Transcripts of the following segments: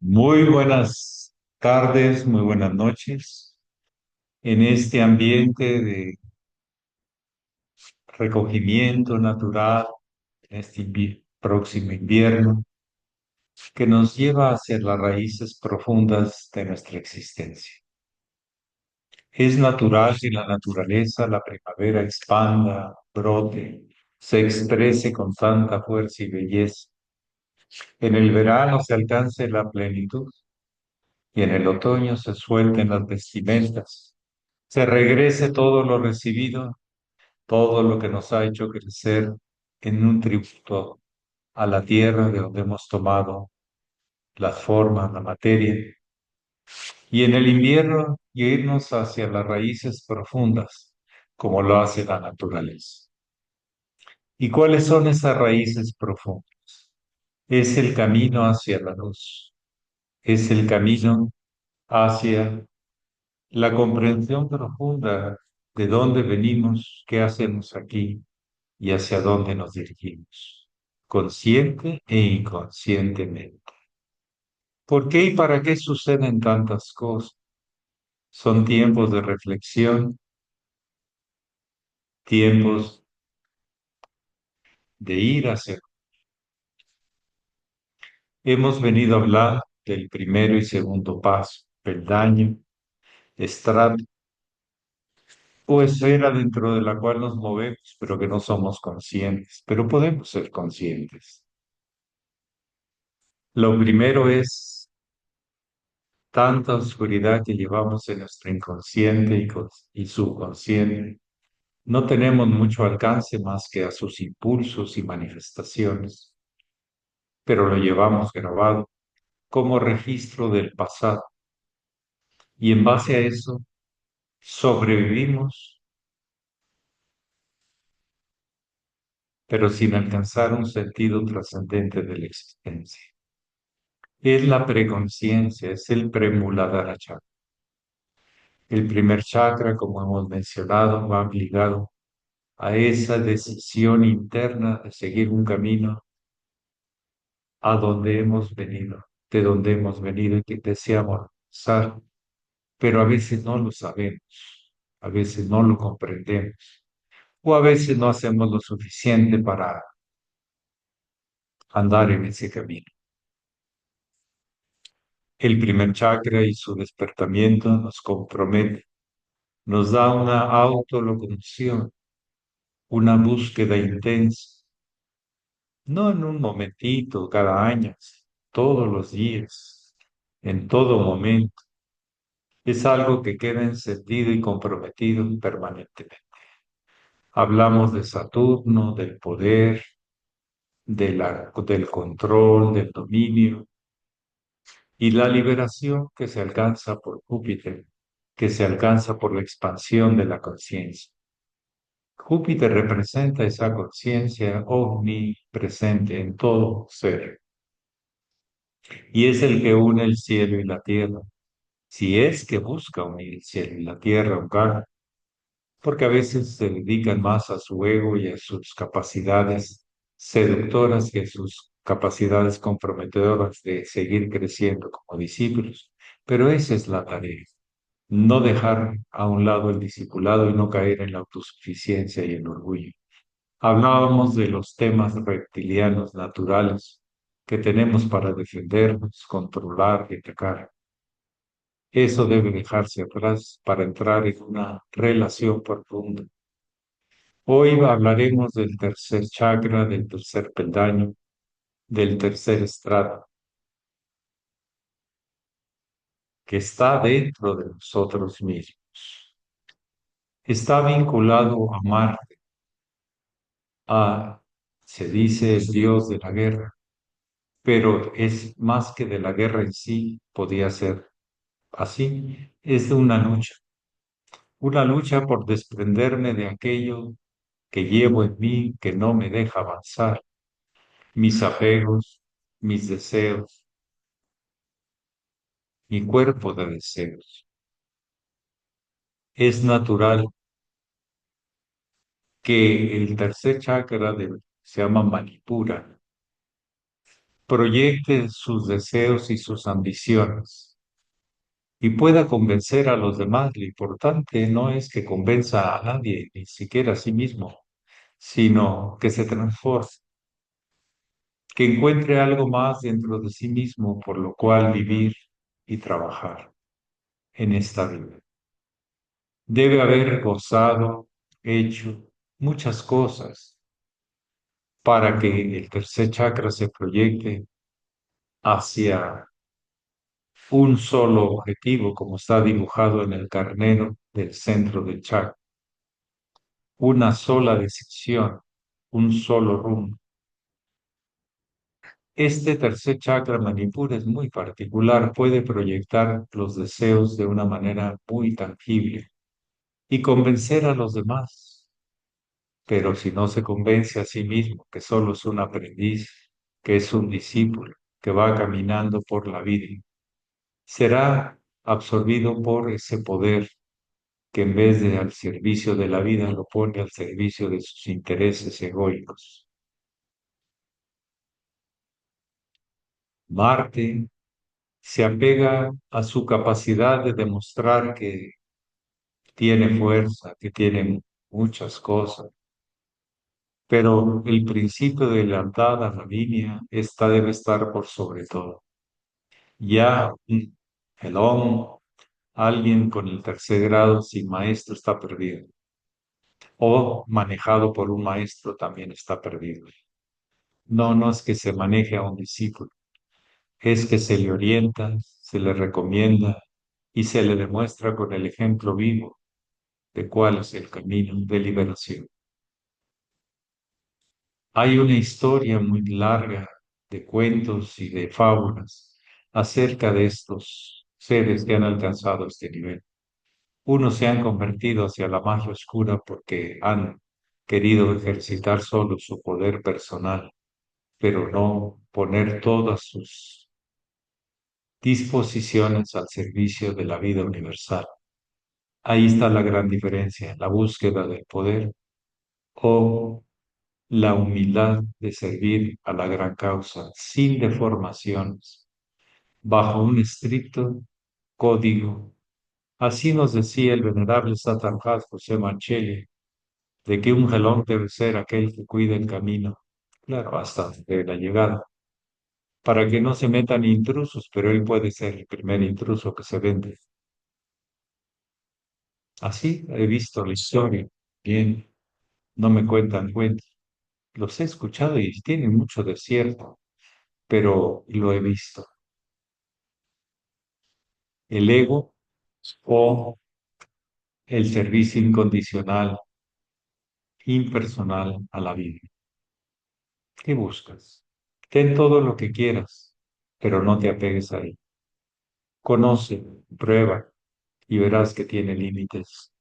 Muy buenas tardes, muy buenas noches. En este ambiente de recogimiento natural, en este próximo invierno, que nos lleva hacia las raíces profundas de nuestra existencia. Es natural que la naturaleza, la primavera, expanda, brote, se exprese con tanta fuerza y belleza. En el verano se alcance la plenitud y en el otoño se suelten las vestimentas, se regrese todo lo recibido, todo lo que nos ha hecho crecer en un tributo a la tierra de donde hemos tomado las formas, la materia, y en el invierno irnos hacia las raíces profundas, como lo hace la naturaleza. ¿Y cuáles son esas raíces profundas? Es el camino hacia la luz, es el camino hacia la comprensión profunda de dónde venimos, qué hacemos aquí y hacia dónde nos dirigimos, consciente e inconscientemente. ¿Por qué y para qué suceden tantas cosas? Son tiempos de reflexión, tiempos de ir hacia. Hemos venido a hablar del primero y segundo paso, peldaño, estrato o esfera dentro de la cual nos movemos, pero que no somos conscientes, pero podemos ser conscientes. Lo primero es tanta oscuridad que llevamos en nuestro inconsciente y subconsciente. No tenemos mucho alcance más que a sus impulsos y manifestaciones, pero lo llevamos grabado como registro del pasado y en base a eso sobrevivimos, pero sin alcanzar un sentido trascendente de la existencia. Es la preconciencia, es el premuladhara chakra. El primer chakra, como hemos mencionado, va ligado a esa decisión interna de seguir un camino a donde hemos venido, de donde hemos venido y que deseamos pasar, pero a veces no lo sabemos, a veces no lo comprendemos, o a veces no hacemos lo suficiente para andar en ese camino. El primer chakra y su despertamiento nos compromete, nos da una autolocomoción, una búsqueda intensa, no en un momentito, cada año, todos los días, en todo momento. Es algo que queda encendido y comprometido permanentemente. Hablamos de Saturno, del poder, del control, del dominio y la liberación que se alcanza por Júpiter, que se alcanza por la expansión de la conciencia. Júpiter representa esa conciencia omnipresente en todo ser y es el que une el cielo y la tierra, si es que busca unir el cielo y la tierra, hogar, porque a veces se dedican más a su ego y a sus capacidades seductoras que a sus capacidades comprometedoras de seguir creciendo como discípulos. Pero esa es la tarea, no dejar a un lado el discipulado y no caer en la autosuficiencia y el orgullo. Hablábamos de los temas reptilianos naturales que tenemos para defendernos, controlar y atacar. Eso debe dejarse atrás para entrar en una relación profunda. Hoy hablaremos del tercer chakra, del tercer peldaño, del tercer estrato, que está dentro de nosotros mismos. Está vinculado a Marte, a, se dice, el dios de la guerra, pero es más que de la guerra en sí, podía ser así, es de una lucha por desprenderme de aquello que llevo en mí que no me deja avanzar, mis apegos, mis deseos, mi cuerpo de deseos. Es natural que el tercer chakra se llama Manipura, proyecte sus deseos y sus ambiciones y pueda convencer a los demás. Lo importante no es que convenza a nadie, ni siquiera a sí mismo, sino que se transforme, que encuentre algo más dentro de sí mismo por lo cual vivir y trabajar en esta vida. Debe haber gozado, hecho muchas cosas para que el tercer chakra se proyecte hacia un solo objetivo, como está dibujado en el carnero del centro del chakra, una sola decisión, un solo rumbo. Este tercer chakra Manipura es muy particular, puede proyectar los deseos de una manera muy tangible y convencer a los demás. Pero si no se convence a sí mismo que solo es un aprendiz, que es un discípulo, que va caminando por la vida, será absorbido por ese poder que en vez de al servicio de la vida lo pone al servicio de sus intereses egoicos. Marte se apega a su capacidad de demostrar que tiene fuerza, que tiene muchas cosas, pero el principio de lealtad a la línea, esta debe estar por sobre todo. Ya un gelón, alguien con el tercer grado sin maestro está perdido, o manejado por un maestro también está perdido. No, no es que se maneje a un discípulo, es que se le orienta, se le recomienda y se le demuestra con el ejemplo vivo de cuál es el camino de liberación. Hay una historia muy larga de cuentos y de fábulas acerca de estos seres que han alcanzado este nivel. Unos se han convertido hacia la magia oscura porque han querido ejercitar solo su poder personal, pero no poner todas sus disposiciones al servicio de la vida universal. Ahí está la gran diferencia, la búsqueda del poder o la humildad de servir a la gran causa sin deformaciones, bajo un estricto código. Así nos decía el venerable Satarjat José Manchelle, de que un gelón debe ser aquel que cuida el camino, claro, hasta de la llegada, para que no se metan intrusos, pero él puede ser el primer intruso que se vende. Así he visto la historia. Bien, no me cuentan cuentos. Los he escuchado y tienen mucho de cierto, pero lo he visto. El ego o el servicio incondicional, impersonal a la vida. ¿Qué buscas? Ten todo lo que quieras, pero no te apegues a él. Conoce, prueba y verás que tiene límites.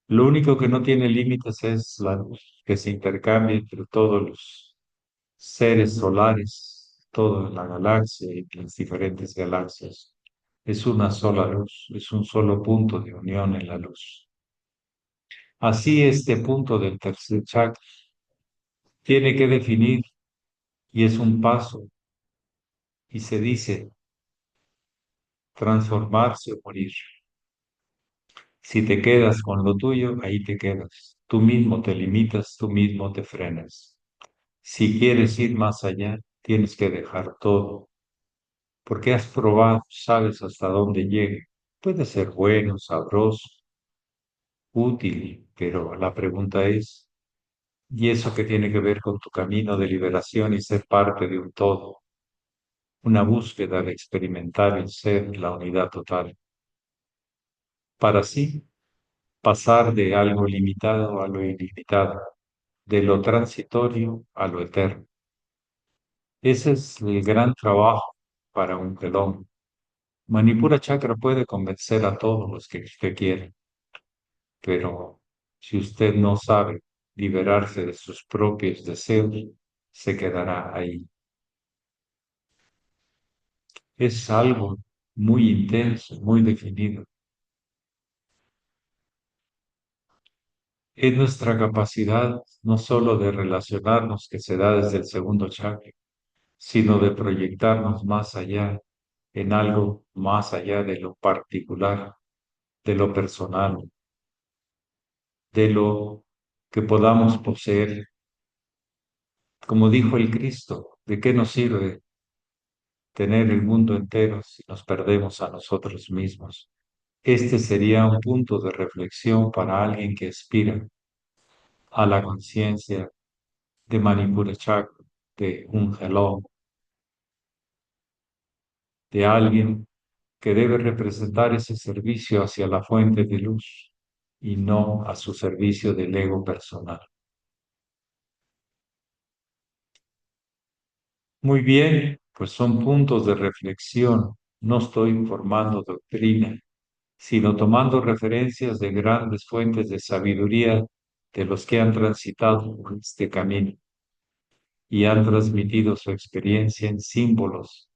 Lo único que no tiene límites es la luz que se intercambia entre todos los seres solares, toda la galaxia y las diferentes galaxias. Es una sola luz, es un solo punto de unión en la luz. Así este punto del tercer chakra tiene que definir y es un paso y se dice transformarse o morir. Si te quedas con lo tuyo, ahí te quedas. Tú mismo te limitas, tú mismo te frenas. Si quieres ir más allá, tienes que dejar todo, porque has probado, sabes hasta dónde llegue. Puede ser bueno, sabroso, útil, pero la pregunta es, ¿y eso qué tiene que ver con tu camino de liberación y ser parte de un todo? Una búsqueda de experimentar el ser, la unidad total, para así pasar de algo limitado a lo ilimitado, de lo transitorio a lo eterno. Ese es el gran trabajo para un pelón. Manipura Chakra puede convencer a todos los que usted quiere, pero si usted no sabe liberarse de sus propios deseos, se quedará ahí. Es algo muy intenso, muy definido. Es nuestra capacidad no solo de relacionarnos que se da desde el segundo chakra, sino de proyectarnos más allá, en algo más allá de lo particular, de lo personal, de lo que podamos poseer. Como dijo el Cristo, ¿de qué nos sirve tener el mundo entero si nos perdemos a nosotros mismos? Este sería un punto de reflexión para alguien que aspira a la conciencia de Manipura Chakra, de un gelón, de alguien que debe representar ese servicio hacia la fuente de luz y no a su servicio del ego personal. Muy bien, pues son puntos de reflexión. No estoy formando doctrina, sino tomando referencias de grandes fuentes de sabiduría de los que han transitado por este camino y han transmitido su experiencia en símbolos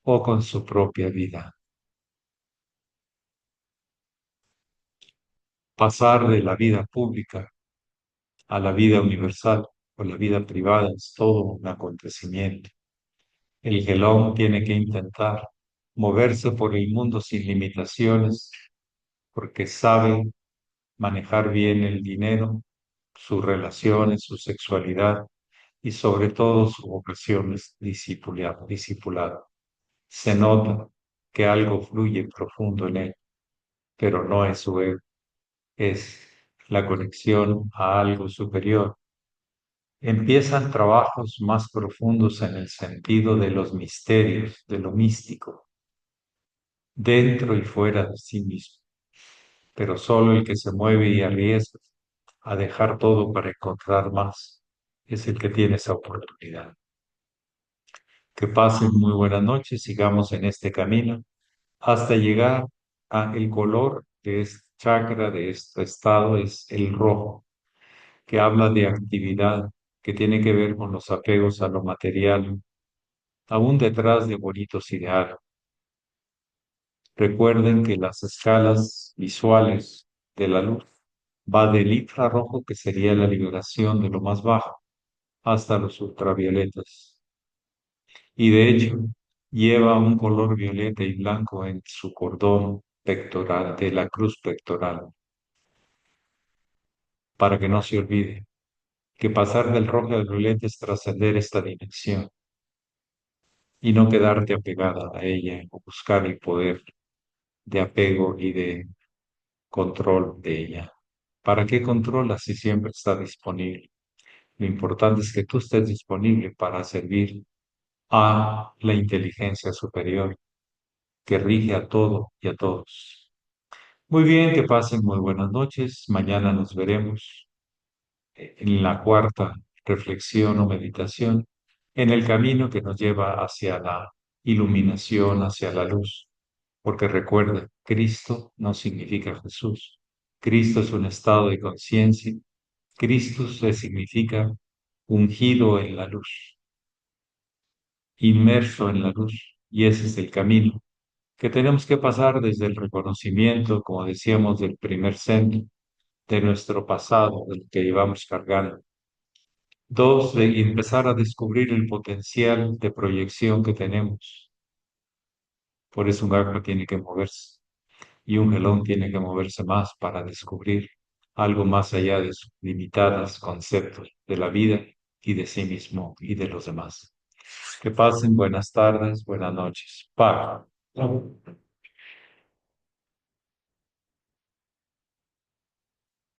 o con su propia vida. Pasar de la vida pública a la vida universal o la vida privada es todo un acontecimiento. El gelón tiene que intentar moverse por el mundo sin limitaciones porque sabe manejar bien el dinero, sus relaciones, su sexualidad y sobre todo su vocación es discipulado. Se nota que algo fluye profundo en él, pero no es su ego, es la conexión a algo superior. Empiezan trabajos más profundos en el sentido de los misterios, de lo místico, dentro y fuera de sí mismo, pero solo el que se mueve y arriesga a dejar todo para encontrar más es el que tiene esa oportunidad. Que pasen muy buenas noches, sigamos en este camino hasta llegar a el color de este chakra, de este estado, es el rojo, que habla de actividad, que tiene que ver con los apegos a lo material, aún detrás de bonitos ideales. Recuerden que las escalas visuales de la luz va del infrarrojo, que sería la liberación de lo más bajo, hasta los ultravioletas. Y de hecho, lleva un color violeta y blanco en su cordón pectoral, de la cruz pectoral, para que no se olvide que pasar del rojo al violeta es trascender esta dimensión y no quedarte apegada a ella o buscar el poder de apego y de control de ella. ¿Para qué controlas si siempre está disponible? Lo importante es que tú estés disponible para servir a la inteligencia superior que rige a todo y a todos. Muy bien, que pasen muy buenas noches. Mañana nos veremos en la cuarta reflexión o meditación en el camino que nos lleva hacia la iluminación, hacia la luz. Porque recuerda, Cristo no significa Jesús. Cristo es un estado de conciencia. Cristo se significa ungido en la luz, inmerso en la luz. Y ese es el camino que tenemos que pasar desde el reconocimiento, como decíamos, del primer centro, de nuestro pasado, del que llevamos cargando. Dos, de empezar a descubrir el potencial de proyección que tenemos. Por eso un arco tiene que moverse y un gelón tiene que moverse más para descubrir algo más allá de sus limitados conceptos de la vida y de sí mismo y de los demás. Que pasen buenas tardes, buenas noches. Paz.